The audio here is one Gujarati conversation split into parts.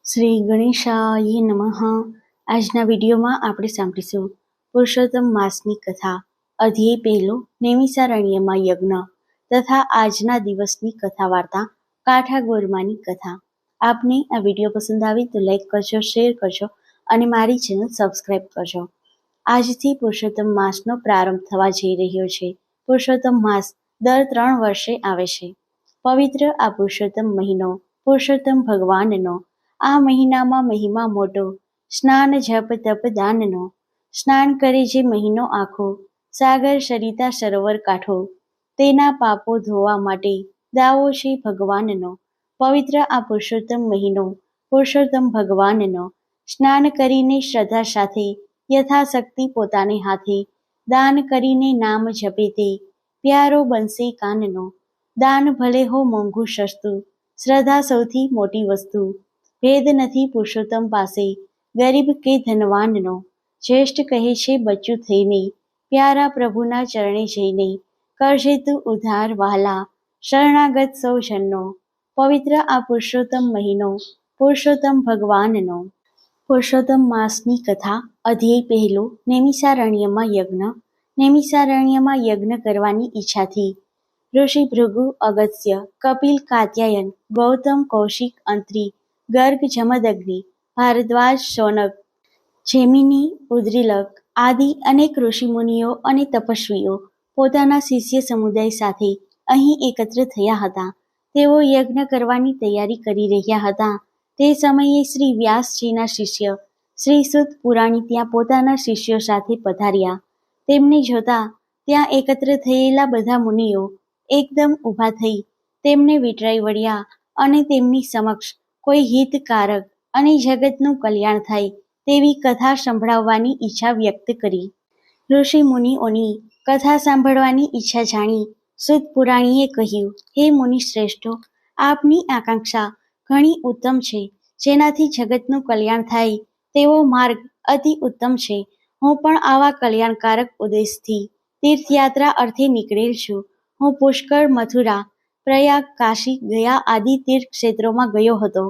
શ્રી ગણેશાય નમઃ. આજના વિડીયોમાં આપણે સાંભળીશું પુરુષોત્તમ માસની કથા, અધ્યાય પહેલો, નૈમિષારણ્યમાં યજ્ઞ તથા આજના દિવસની કથા વાર્તા, કાઠાગોરમાની કથા. આપને આ વિડીયો પસંદ આવે તો લાઈક કરજો, શેર કરજો અને મારી ચેનલ સબસ્ક્રાઈબ કરજો. આજથી પુરુષોત્તમ માસનો પ્રારંભ થવા જઈ રહ્યો છે. પુરુષોત્તમ માસ દર 3 વર્ષે આવે છે. પવિત્ર આ પુરુષોત્તમ મહિનો પુરુષોત્તમ ભગવાનનો. આ મહિનામાં મહિમા મોટો, સ્નાન જપ તપ દાનનો. સ્નાન કરે જે મહિનો આખો, સાગર સરિતા સરોવર કાંઠો. તેના પાપો ધોવા માટે દાવો છે ભગવાનનો. પવિત્ર આ પુરુષોત્તમ મહિનો પુરુષોત્તમ ભગવાનનો. સ્નાન કરીને શ્રદ્ધા સાથે યથાશક્તિ પોતાને હાથે દાન કરીને નામ જપે તે પ્યારો બનશે કાનનો. દાન ભલે હો મોંઘું સસ્તું, શ્રદ્ધા સૌથી મોટી વસ્તુ. ભેદ નથી પુરુષોત્તમ પાસે, ગરીબ કે ધનવાનનો. જ્યેષ્ઠ કહે છે બચ્ચું થઈને, પ્યારા પ્રભુના ચરણે જઈને. કરજે તું ઉદ્ધાર વહાલા, શરણાગત સૌ જનનો. પવિત્ર આ પુરુષોત્તમ મહિનો પુરુષોત્તમ ભગવાનનો. પુરુષોત્તમ માસની કથા, અધ્યાય પહેલો, નૈમિષારણ્યમાં યજ્ઞ. નૈમિષારણ્યમાં યજ્ઞ કરવાની ઈચ્છાથી ઋષિ ભૃગુ, અગસ્ત્ય, કપિલ, કાત્યાયન, ગૌતમ, કૌશિક, અંત્રી, ગર્ગ, જમદગ્નિ, ભારદ્વાજ, શૌનક, જૈમિની, ઉદ્રીલક આદિ અનેક ઋષિમુનિઓ અને તપસ્વીઓ પોતાના શિષ્ય સમુદાય સાથે અહીં એકત્ર થયા હતા. તેઓ યજ્ઞ કરવાની તૈયારી કરી રહ્યા હતા. તે સમયે શ્રી વ્યાસજીના શિષ્ય શ્રી સુત પુરાણી ત્યાં પોતાના શિષ્યો સાથે પધાર્યા. તેમને જોતા ત્યાં એકત્ર થયેલા બધા મુનિઓ એકદમ ઊભા થઈ તેમને વિટરાઈ વળ્યા અને તેમની સમક્ષ કોઈ હિતકારક અને જગતનું કલ્યાણ થાય તેવી કથા સંભળાવવાની ઈચ્છા વ્યક્ત કરી. ઋષિ મુનિઓની કથા સાંભળવાની ઈચ્છા જાણી સુત પુરાણીએ કહ્યું, હે મુનિ શ્રેષ્ઠો, આપની આકાંક્ષા ઘણી ઉત્તમ છે. જેનાથી જગતનું કલ્યાણ થાય તેવો માર્ગ અતિ ઉત્તમ છે. હું પણ આવા કલ્યાણકારક ઉદ્દેશથી તીર્થયાત્રા અર્થે નીકળેલ છું. હું પુષ્કળ, મથુરા, પ્રયાગ, કાશી, ગયા આદિ તીર્થ ક્ષેત્રોમાં ગયો હતો.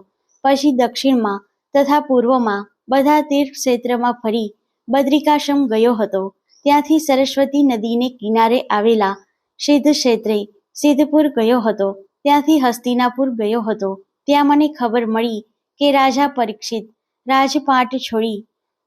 પછી દક્ષિણમાં તથા પૂર્વમાં બધા તીર્થ ક્ષેત્રમાં ફરી બદ્રિકાશ્રમ ગયો હતો. ત્યાંથી સરસ્વતી નદીને કિનારે આવેલા સિદ્ધ ક્ષેત્રે સિદ્ધપુર ગયો હતો. ત્યાંથી હસ્તિનાપુર ગયો હતો. ત્યાં મને ખબર મળી કે રાજા પરીક્ષિત રાજપાટ છોડી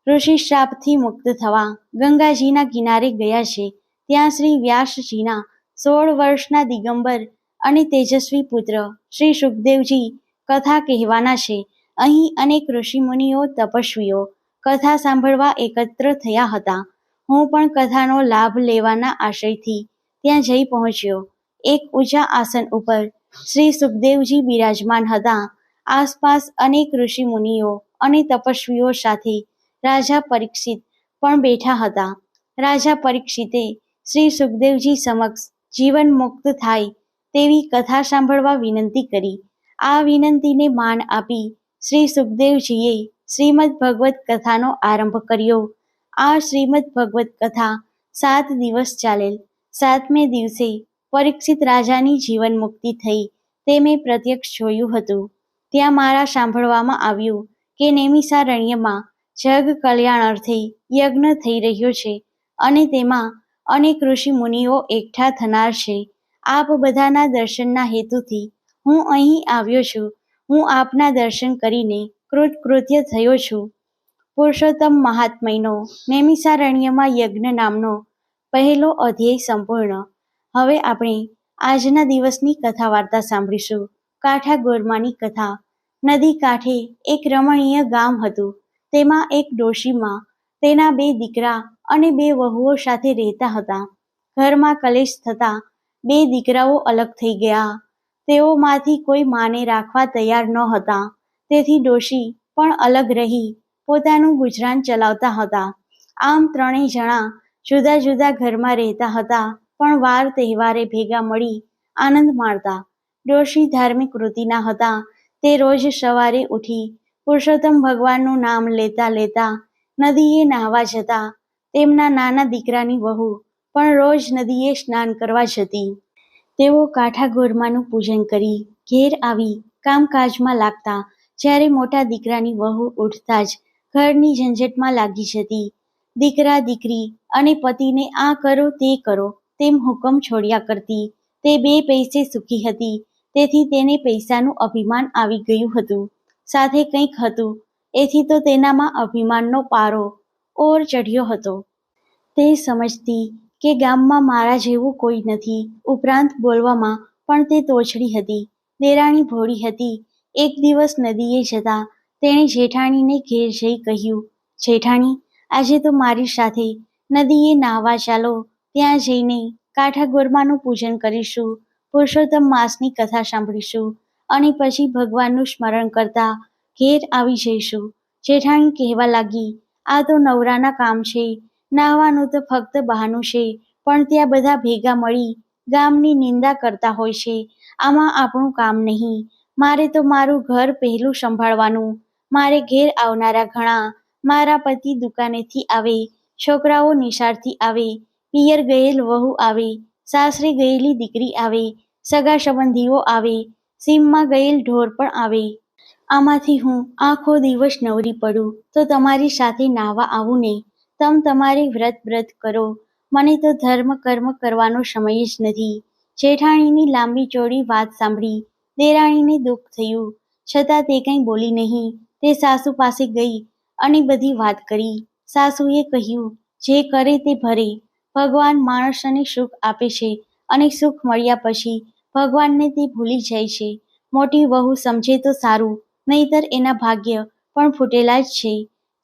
ઋષિ શ્રાપથી મુક્ત થવા ગંગાજીના કિનારે ગયા છે. ત્યાં શ્રી વ્યાસજીના 16 વર્ષના દિગંબર અને તેજસ્વી પુત્ર શ્રી સુખદેવજી કથા કહેવાના છે. અહીં અનેક ઋષિમુનિઓ તપસ્વીઓ કથા સાંભળવા એકત્ર થયા હતા. હું પણ કથાનો લાભ લેવાના આશયથી ત્યાં જઈ પહોંચ્યો. એક ઊંચા આસન ઉપર શ્રી સુખદેવજી બિરાજમાન હતા. આસપાસ અનેક ઋષિમુનિઓ અને તપસ્વીઓ સાથે રાજા પરીક્ષિત પણ બેઠા હતા. રાજા પરીક્ષિતે શ્રી સુખદેવજી સમક્ષ જીવન મુક્ત થાય તેવી કથા સાંભળવા વિનંતી કરી. આ વિનંતીને માન આપી શ્રી સુખદેવજીએ શ્રીમદ ભગવત કથાનો આરંભ કર્યો. આ શ્રીમદ ભગવત કથા 7 દિવસ ચાલેલ. 7મે દિવસે પરીક્ષિત રાજાની જીવન મુક્તિ થઈ તે મેં પ્રત્યક્ષ જોયું હતું. ત્યાં મારા સાંભળવામાં આવ્યું કે નૈમિષારણ્યમાં જગ કલ્યાણ અર્થે યજ્ઞ થઈ રહ્યો છે અને તેમાં અનેક ઋષિ મુનિઓ એકઠા થનાર છે. આપ બધાના દર્શનના હેતુથી હું અહીં આવ્યો છું. હું આપના દર્શન કરીને કૃતકૃત્ય થયો છું. પુરુષોત્તમ મહાત્મયનો નૈમિષારણ્યમાં યજ્ઞ નામનો પહેલો અધ્યાય સંપૂર્ણ. હવે આપણે આજના દિવસની કથા વાર્તા સાંભળીશું. કાઠાગોરમાની કથા. નદી કાંઠે એક રમણીય ગામ હતું. તેમાં એક ડોશીમાં તેના 2 દીકરા અને 2 વહુઓ સાથે રહેતા હતા. ઘરમાં કલેશ થતા 2 દીકરાઓ અલગ થઈ ગયા. તેઓમાંથી કોઈ માને રાખવા તૈયાર ન હતા. તેથી ડોશી પણ અલગ રહી પોતાનું ગુજરાન ચલાવતા હતા. આમ 3 જણા જુદા જુદા ઘરમાં રહેતા હતા, પણ વાર તહેવારે ભેગા મળી આનંદ માણતા. ડોશી ધાર્મિક વૃત્તિના હતા. તે રોજ સવારે ઉઠી પુરુષોત્તમ ભગવાનનું નામ લેતા લેતા નદીએ નાહવા જતા. તેમના નાના દીકરાની વહુ પણ રોજ નદીએ સ્નાન કરવા જતી. તેઓ કાઠાગોરમાનું પૂજન કરી ઘેર આવી કામકાજમાં લાગતા. જ્યારે મોટા દીકરાની વહુ ઉઠતા જ ઘરની ઝંઝટમાં લાગી જતી. દીકરા દીકરી અને પતિને આ કરો તે કરો તેમ હુકમ છોડ્યા કરતી. તે 2 પૈસે સુખી હતી, તેથી તેને પૈસાનું અભિમાન આવી ગયું હતું. સાથે કંઈક હતું, એથી તો તેનામાં અભિમાનનો પારો ઓર ચઢ્યો હતો. તે સમજતી કે ગામમાં મારા જેવું કોઈ નથી. ઉપરાંત બોલવામાં પણ તે તોછડી હતી. દેરાણી ભોળી હતી. એક દિવસ નદીએ જતા તેણે જેઠાણીને ઘેર જઈ કહ્યું, જેઠાણી, આજે તો મારી સાથે નદીએ નાહવા ચાલો. ત્યાં જઈને કાઠાગોરમાનું પૂજન કરીશું, પુરુષોત્તમ માસની કથા સાંભળીશું અને પછી ભગવાનનું સ્મરણ કરતા ઘેર આવી જઈશું. જેઠાણી કહેવા લાગી, આ તો નવરાના કામ છે. નાહવાનું તો ફક્ત બહાનું છે, પણ ત્યાં બધા ભેગા મળી ગામની નિંદા કરતા હોય છે. આમાં આપણું કામ નહીં. મારે તો મારું ઘર પહેલું સંભાળવાનું. મારે ઘેર આવનારા ઘણા. મારા પતિ દુકાનેથી આવે, છોકરાઓ નિશાળથી આવે, પિયર ગયેલ વહુ આવે, સાસરે ગયેલી દીકરી આવે, સગા સંબંધીઓ આવે, સીમમાં ગયેલ ઢોર પણ આવે. આમાંથી હું આખો દિવસ નવરી પડું તો તમારી સાથે નાહવા આવું ને? તમારે વ્રત કરો. મને તો ધર્મ કર્મ કરવાનો સમય જ નથી. જેઠાણીની લાંબી ચોડી વાત સાંભળી દેરાણીને દુઃખ થયું, છતાં તે કંઈ બોલી નહીં. તે સાસુ પાસે ગઈ અને બધી વાત કરી. સાસુએ કહ્યું, જે કરે તે ભરે. ભગવાન માણસને સુખ આપે છે અને સુખ મળ્યા પછી ભગવાનને તે ભૂલી જાય છે. મોટી વહુ સમજે તો સારું, નહીતર એના ભાગ્ય પણ ફૂટેલા જ છે.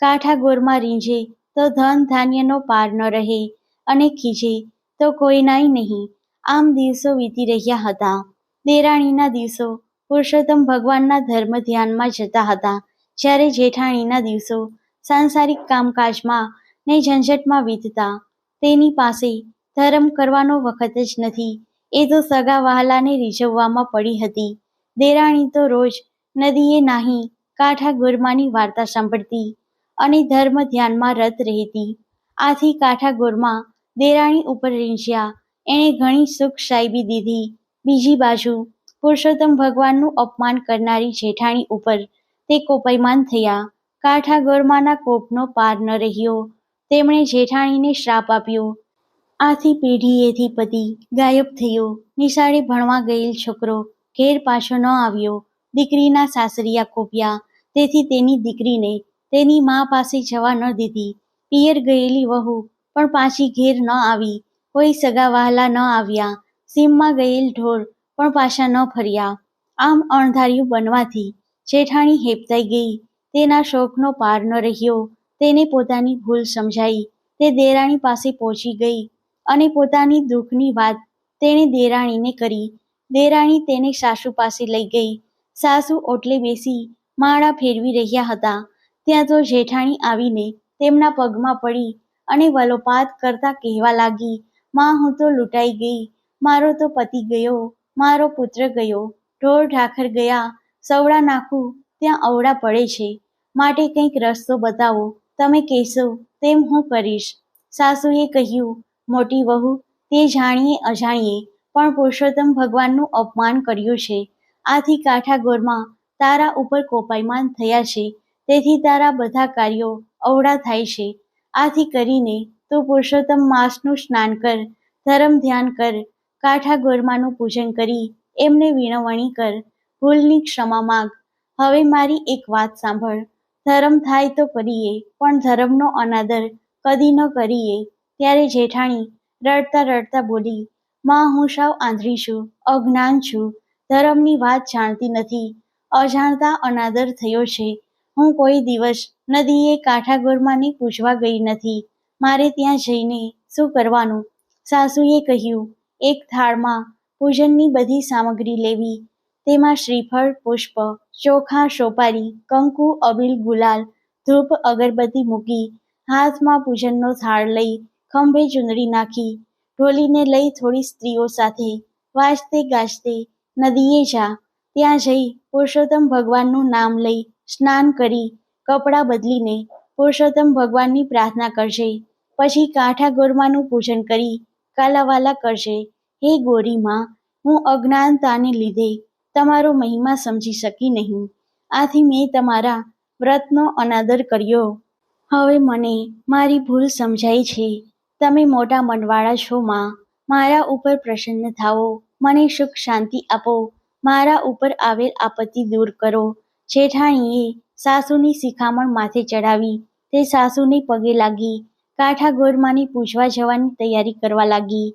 કાઠાગોરમાં રીંઝે તો ધન ધાન્યનો પાર ન રહે અને ખીજે તો કોઈનાય નહીં. આમ દિવસો વીતી રહ્યા હતા. દેરાણીના દિવસો પુરુષોત્તમ ભગવાનના ધર્મ ધ્યાનમાં જતા હતા, જ્યારે જેઠાણીના દિવસો સાંસારિક કામકાજમાં ને ઝંઝટમાં વીતતા. તેની પાસે ધર્મ કરવાનો વખત જ નથી. એ તો સગા વહાલાને રીઝવવામાં પડી હતી. દેરાણી તો રોજ નદીએ નાહી કાઠાગોરમાની વાર્તા સાંભળતી અને ધર્મ ધ્યાનમાં રત રહેતી. આથી કાઠાગોરમાં દેરાણી ઉપર રીંઝ્યા. એણે ઘણી સુખ સાહેબી દીધી. બીજી બાજુ પુરુષોત્તમ ભગવાનનું અપમાન કરનારી જેઠાણી ઉપર તે કોપાયમાન થયા. કાઠાગોરમાના કોપનો પાર ન રહ્યો. તેમણે જેઠાણીને શ્રાપ આપ્યો. આથી પેઢીએથી પતિ ગાયબ થયો. નિશાળે ભણવા ગયેલ છોકરો ઘેર પાછો ન આવ્યો. દીકરીના સાસરિયા કોપ્યા, તેથી તેની દીકરીને તેની મા પાસે જવા ન દીધી. પિયર ગયેલી વહુ પણ પાછી ઘેર ન આવી. કોઈ સગા વહાલા ન આવ્યા. સીમમાં ગયેલ ઢોર પણ પાછા ન ફર્યા. આમ અણધાર્યું બનવાથી જેઠાણી હેપતાઈ ગઈ. તેના શોકનો પાર ન રહ્યો. તેને પોતાની ભૂલ સમજાઈ. તે દેરાણી પાસે પહોંચી ગઈ અને પોતાની દુઃખની વાત તેણે દેરાણીને કરી. દેરાણી તેને સાસુ પાસે લઈ ગઈ. સાસુ ઓટલે બેસી માળા ફેરવી રહ્યા હતા, ત્યાં તો જેઠાણી આવીને તેમના પગમાં પડી અને વલોપાત કરતા કહેવા લાગી, માં, હું તો લૂંટાઈ ગઈ. મારો તો પતિ ગયો, મારો પુત્ર ગયો, ઢોર ઢાખર ગયા. સવડા નાખું ત્યાં અવળા પડે છે. માટે કંઈક રસ્તો બતાવો. તમે કહેશો તેમ હું કરીશ. સાસુએ કહ્યું, મોટી વહુ, તે જાણીએ અજાણીએ પણ પુરુષોત્તમ ભગવાનનું અપમાન કર્યું છે. આથી કાઠાગોરમાં તારા ઉપર કોપાયમાન થયા છે. તેથી તારા બધા કાર્યો અવળા થાય છે. આથી કરીને તું પુરુષોત્તમ માસનું સ્નાન કર, ધર્મ ધ્યાન કર, કાઠાગોરમાનું પૂજન કરી એમને વિનવણી કર, ભૂલની ક્ષમા માગ. હવે મારી એક વાત સાંભળ. ધર્મ થાય તો કરીએ, પણ ધર્મનો અનાદર કદી ન કરીએ. ત્યારે જેઠાણી રડતા રડતા બોલી, માં, હું સાવ આંધળી છું, અજ્ઞાન છું, ધર્મની વાત જાણતી નથી. અજાણતા અનાદર થયો છે. હું કોઈ દિવસ નદીએ કાઠાગોરમાને પૂજવા ગઈ નથી. મારે ત્યાં જઈને શું કરવાનું? સાસુએ કહ્યું, એક થાળમાં પૂજનની બધી સામગ્રી લેવી. તેમાં શ્રીફળ, પુષ્પ, ચોખા, સોપારી, કંકુ, અબીલ, ગુલાલ, ધૂપ, અગરબત્તી મૂકી હાથમાં પૂજનનો થાળ લઈ ખંભે ચૂંદડી નાખી ઢોલીને લઈ થોડી સ્ત્રીઓ સાથે વાજતે ગાજતે નદીએ જા. ત્યાં જઈ પુરુષોત્તમ ભગવાનનું નામ લઈ સ્નાન કરી કપડાં બદલીને પુરુષોત્તમ ભગવાનની પ્રાર્થના કરજે. પછી કાઠાગોરમાનું પૂજન કરી કાલાવાલા કરજે. હે ગોરી માં, હું અજ્ઞાનતાને લીધે તમારો મહિમા સમજી શકી નહીં. આથી મેં તમારા વ્રતનો અનાદર કર્યો. હવે મને મારી ભૂલ સમજાય છે. તમે મોટા મનવાળા છો માં. મારા ઉપર પ્રસન્ન થાઓ. મને સુખ શાંતિ આપો. મારા ઉપર આવેલ આપત્તિ દૂર કરો. જેઠાણીએ સાસુની શિખામણ માથે ચડાવી. તે સાસુને પગે લાગી કાંઠા ગોરમાને પૂજવા જવાની તૈયારી કરવા લાગી.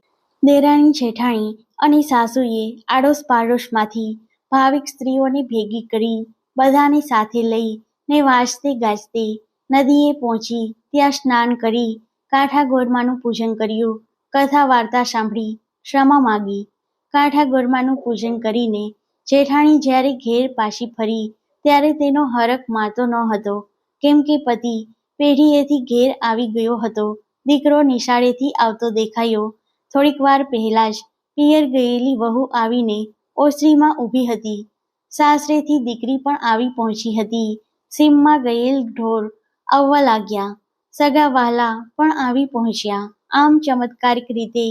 દેરાણી જેઠાણી અને સાસુએ આડોશ પાડોશમાંથી ભાવિક સ્ત્રીઓને ભેગી કરી બધાને સાથે લઈ ને વાજતે ગાજતે નદીએ પહોંચી ત્યાં સ્નાન કરી કાંઠા ગોરમાનું પૂજન કર્યું. કથા વાર્તા સાંભળી ક્ષમા માગી. કાંઠા ગોરમાનું પૂજન કરીને જેઠાણી જ્યારે ઘેર પાછી ફરી ત્યારે તેનો હરખ માતો ન હતો, કેમ કે પતિ પેઢીએથી ઘેર આવી ગયો હતો. દીકરો નિશાળેથી આવતો દેખાયો. થોડીક વાર પહેલા જ પિયર ગયેલી વહુ આવીને ઓસરીમાં ઊભી હતી. સાસરેથી દીકરી પણ આવી પહોંચી હતી. સીમમાં ગયેલ ઢોર આવવા લાગ્યા. સગા વહાલા પણ આવી પહોંચ્યા. આમ ચમત્કારિક રીતે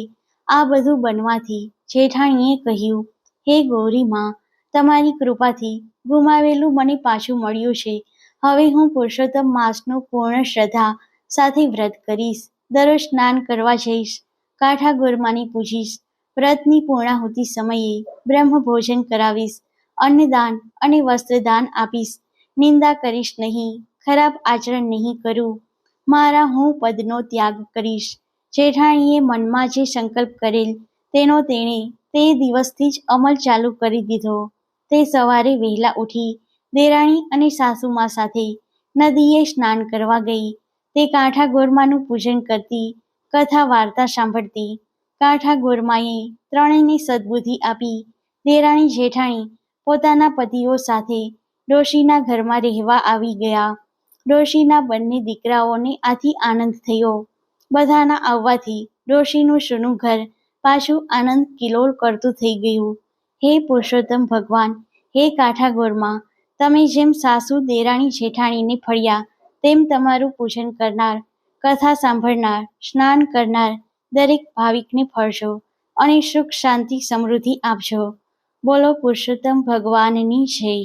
આ બધું બનવાથી જેઠાણીએ કહ્યું, હે ગૌરીમાં, તમારી કૃપાથી ગુમાવેલું મને પાછું મળ્યું છે. હવે હું પુરુષોત્તમ માસનું પૂર્ણ શ્રદ્ધા સાથે વ્રત કરીશ. દરરોજ સ્નાન કરવા જઈશ. કાંઠા ગોરમાને પૂજીશ. વ્રતની પૂર્ણાહુતિ સમયે બ્રહ્મ ભોજન કરાવીશ. અન્નદાન અને વસ્ત્રદાન આપીશ. નિંદા કરીશ નહીં. ખરાબ આચરણ નહીં કરું. મારા હું પદનો ત્યાગ કરીશ. જેઠાણીએ મનમાં જે સંકલ્પ કરેલ તેનો તેણે તે દિવસથી જ અમલ ચાલુ કરી દીધો. તે સવારે વહેલા ઉઠી દેરાણી અને સાસુમા સાથે નદીએ સ્નાન કરવા ગઈ. તે કાંઠા ગોરમાનું પૂજન કરતી, કથા વાર્તા સાંભળતી. કાંઠા ગોરમાએ ત્રણેયને સદબુદ્ધિ આપી. દેરાણી જેઠાણી પોતાના પતિઓ સાથે ડોશીના ઘરમાં રહેવા આવી ગયા. ડોશીના બંને દીકરાઓને આથી આનંદ થયો. બધાના આવવાથી ડોશીનું સૂનું ઘર પાછું આનંદ કિલોલ કરતું થઈ ગયું. હે પુરુષોત્તમ ભગવાન, હે કાંઠા ગોરમા, તમે જેમ સાસુ દેરાણી જેઠાણીને ફળ્યા તેમ તમારું પૂજન કરનાર, કથા સાંભળનાર, સ્નાન કરનાર દરેક ભાવિકને ફળજો અને સુખ શાંતિ સમૃદ્ધિ આપજો. બોલો પુરુષોત્તમ ભગવાનની જય.